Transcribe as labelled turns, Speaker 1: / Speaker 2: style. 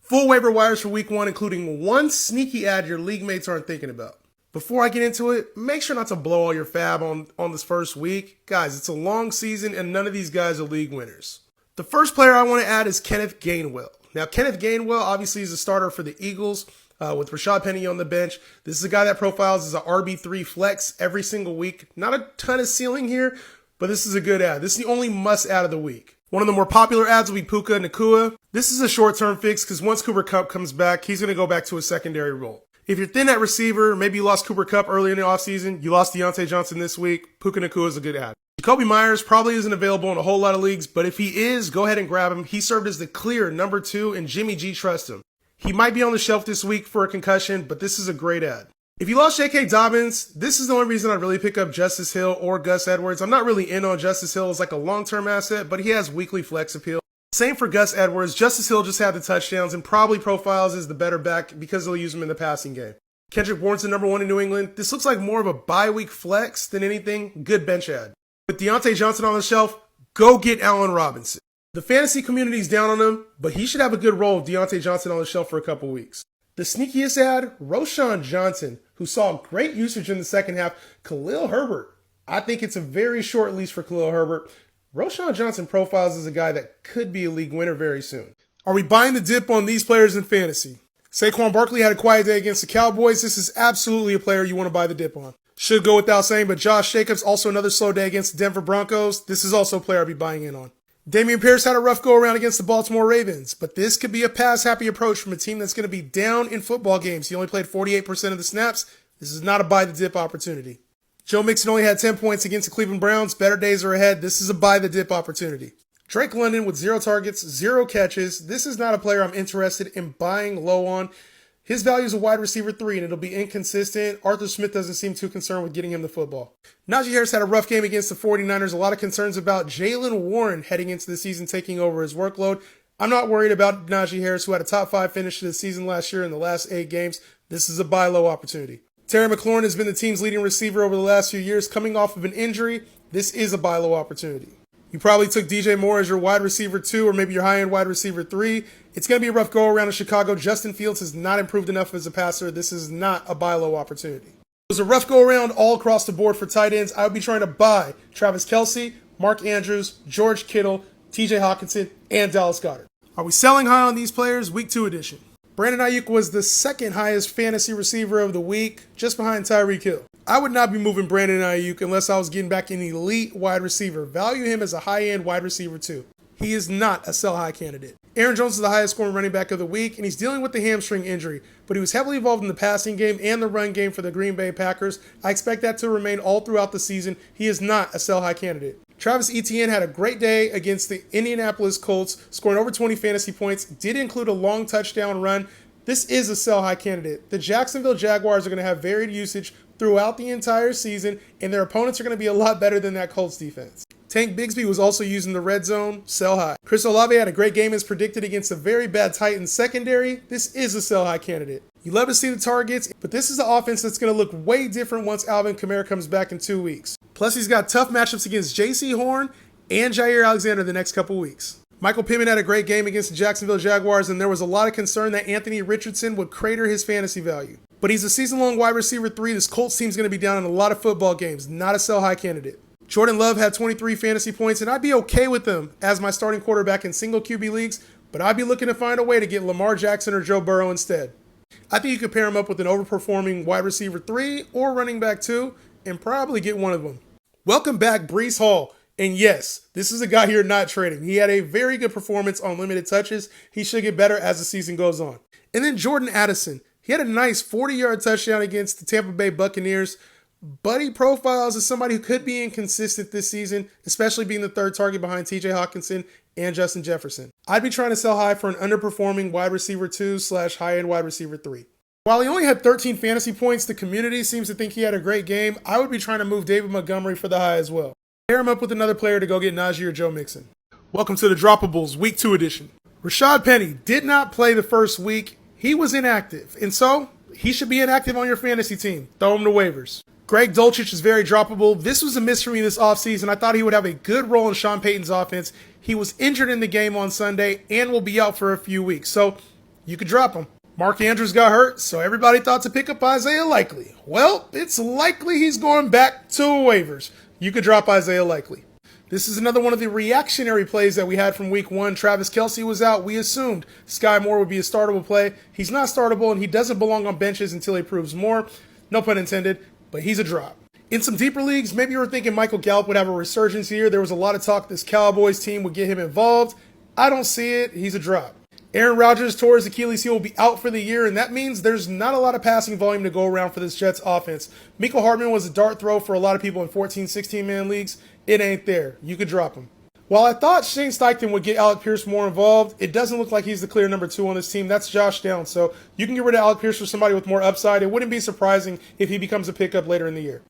Speaker 1: Full waiver wires for week 1, including one sneaky ad your league mates aren't thinking about. Before I get into it, make sure not to blow all your fab on this first week. Guys, it's a long season and none of these guys are league winners. The first player I want to add is Kenneth Gainwell. Now, Kenneth Gainwell obviously is a starter for the Eagles with Rashad Penny on the bench. This is a guy that profiles as a RB3 flex every single week. Not a ton of ceiling here, but this is a good ad. This is the only must add of the week. One of the more popular ads will be Puka Nacua. This is a short-term fix because once Cooper Kupp comes back, he's going to go back to a secondary role. If you're thin at receiver, maybe you lost Cooper Kupp early in the offseason, you lost Deontay Johnson this week, Puka Nacua is a good ad. Jacoby Myers probably isn't available in a whole lot of leagues, but if he is, go ahead and grab him. He served as the clear number 2, and Jimmy G trusts him. He might be on the shelf this week for a concussion, but this is a great ad. If you lost J.K. Dobbins, this is the only reason I'd really pick up Justice Hill or Gus Edwards. I'm not really in on Justice Hill as like a long-term asset, but he has weekly flex appeal. Same for Gus Edwards. Justice Hill just had the touchdowns and probably profiles as the better back because they'll use him in the passing game. Kendrick Bourne's the number 1 in New England. This looks like more of a bye-week flex than anything. Good bench ad. With Deontay Johnson on the shelf, go get Allen Robinson. The fantasy community's down on him, but he should have a good role with Deontay Johnson on the shelf for a couple weeks. The sneakiest ad, Roschon Johnson, who saw great usage in the second half. Khalil Herbert. I think it's a very short leash for Khalil Herbert. Roschon Johnson profiles as a guy that could be a league winner very soon. Are we buying the dip on these players in fantasy? Saquon Barkley had a quiet day against the Cowboys. This is absolutely a player you want to buy the dip on. Should go without saying, but Josh Jacobs, also another slow day against the Denver Broncos. This is also a player I'll be buying in on. Dameon Pierce had a rough go-around against the Baltimore Ravens, but this could be a pass-happy approach from a team that's going to be down in football games. He only played 48% of the snaps. This is not a buy-the-dip opportunity. Joe Mixon only had 10 points against the Cleveland Browns. Better days are ahead. This is a buy-the-dip opportunity. Drake London with 0 targets, 0 catches. This is not a player I'm interested in buying low on. His value is a wide receiver 3, and it'll be inconsistent. Arthur Smith doesn't seem too concerned with getting him the football. Najee Harris had a rough game against the 49ers. A lot of concerns about Jaylen Warren heading into the season, taking over his workload. I'm not worried about Najee Harris, who had a top 5 finish to the season last year in the last 8 games. This is a buy low opportunity. Terry McLaurin has been the team's leading receiver over the last few years. Coming off of an injury, this is a buy low opportunity. You probably took DJ Moore as your wide receiver 2 or maybe your high-end wide receiver 3. It's going to be a rough go-around in Chicago. Justin Fields has not improved enough as a passer. This is not a buy low opportunity. It was a rough go-around all across the board for tight ends. I would be trying to buy Travis Kelce, Mark Andrews, George Kittle, TJ Hawkinson, and Dallas Goedert. Are we selling high on these players? Week 2 edition. Brandon Ayuk was the second highest fantasy receiver of the week, just behind Tyreek Hill. I would not be moving Brandon Ayuk unless I was getting back an elite wide receiver. Value him as a high-end wide receiver too. He is not a sell-high candidate. Aaron Jones is the highest scoring running back of the week, and he's dealing with the hamstring injury, but he was heavily involved in the passing game and the run game for the Green Bay Packers. I expect that to remain all throughout the season. He is not a sell-high candidate. Travis Etienne had a great day against the Indianapolis Colts, scoring over 20 fantasy points, did include a long touchdown run. This is a sell-high candidate. The Jacksonville Jaguars are going to have varied usage throughout the entire season, and their opponents are going to be a lot better than that Colts defense. Tank Bigsby was also used in the red zone. Sell high. Chris Olave had a great game as predicted against a very bad Titans secondary. This is a sell high candidate. You love to see the targets, but this is an offense that's going to look way different once Alvin Kamara comes back in 2 weeks. Plus, he's got tough matchups against J.C. Horn and Jair Alexander the next couple weeks. Michael Pittman had a great game against the Jacksonville Jaguars, and there was a lot of concern that Anthony Richardson would crater his fantasy value. But he's a season-long wide receiver 3. This Colts team's going to be down in a lot of football games. Not a sell-high candidate. Jordan Love had 23 fantasy points, and I'd be okay with him as my starting quarterback in single QB leagues, but I'd be looking to find a way to get Lamar Jackson or Joe Burrow instead. I think you could pair him up with an overperforming wide receiver 3 or running back 2 and probably get one of them. Welcome back, Breece Hall. And yes, this is a guy here not trading. He had a very good performance on limited touches. He should get better as the season goes on. And then Jordan Addison. He had a nice 40-yard touchdown against the Tampa Bay Buccaneers, but he profiles as somebody who could be inconsistent this season, especially being the third target behind TJ Hawkinson and Justin Jefferson. I'd be trying to sell high for an underperforming wide receiver 2/high-end wide receiver 3. While he only had 13 fantasy points, the community seems to think he had a great game. I would be trying to move David Montgomery for the high as well. Pair him up with another player to go get Najee or Joe Mixon. Welcome to the Droppables Week 2 edition. Rashad Penny did not play the first week. He was inactive, and so he should be inactive on your fantasy team. Throw him to waivers. Greg Dulcich is very droppable. This was a miss for me this offseason. I thought he would have a good role in Sean Payton's offense. He was injured in the game on Sunday and will be out for a few weeks. So You could drop him. Mark Andrews got hurt, so everybody thought to pick up Isaiah Likely. Well, it's likely he's going back to waivers. You could drop Isaiah Likely. This is another one of the reactionary plays that we had from week 1. Travis Kelce was out. We assumed Sky Moore would be a startable play. He's not startable, and he doesn't belong on benches until he proves more. No pun intended, but he's a drop. In some deeper leagues, maybe you were thinking Michael Gallup would have a resurgence here. There was a lot of talk this Cowboys team would get him involved. I don't see it. He's a drop. Aaron Rodgers tore his Achilles heel, will be out for the year, and that means there's not a lot of passing volume to go around for this Jets offense. Mecole Hardman was a dart throw for a lot of people in 14, 16-man leagues. It ain't there. You could drop him. While I thought Shane Steichen would get Alec Pierce more involved, it doesn't look like he's the clear number 2 on this team. That's Josh Downs, so you can get rid of Alec Pierce for somebody with more upside. It wouldn't be surprising if he becomes a pickup later in the year.